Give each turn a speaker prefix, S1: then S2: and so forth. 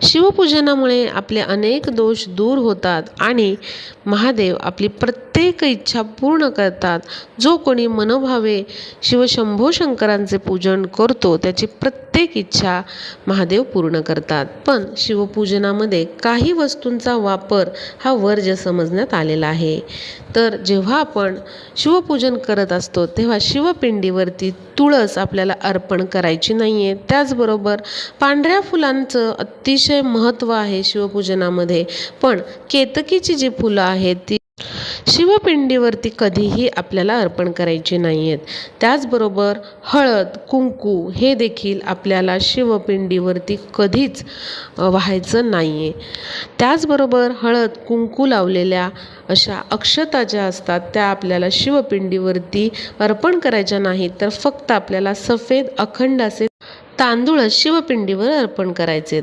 S1: शिवपूजनामुळे आपले अनेक दोष दूर होतात आणि महादेव आपली प्रत्येक इच्छा पूर्ण करतात। जो कोणी मनोभावे शिवशंभो शंकरांचे पूजन करतो त्याची प्रत्येक इच्छा महादेव पूर्ण करतात। पण शिवपूजनामध्ये काही वस्तूंचा वापर हा वर्ज्य समजण्यात आलेला आहे। तर जेव्हा आपण शिवपूजन करत असतो तेव्हा शिवपिंडीवरती तुळस आपल्याला अर्पण करायची नाही आहे। त्याचबरोबर पांढऱ्या फुलांचं अतिशय महत्त्व आहे शिवपूजनामध्ये। पण केतकीची जी फुलं आहेत ती शिवपिंडीवरती कधीही आपल्याला अर्पण करायची नाही आहेत। त्याचबरोबर हळद कुंकू हे देखील आपल्याला शिवपिंडीवरती कधीच वाहायचं नाही आहे। त्याचबरोबर हळद कुंकू लावलेल्या अशा अक्षता ज्या असतात त्या आपल्याला शिवपिंडीवरती अर्पण करायच्या नाहीत, तर फक्त आपल्याला सफेद अखंड असे तांदूळ शिवपिंडीवर अर्पण करायचेत।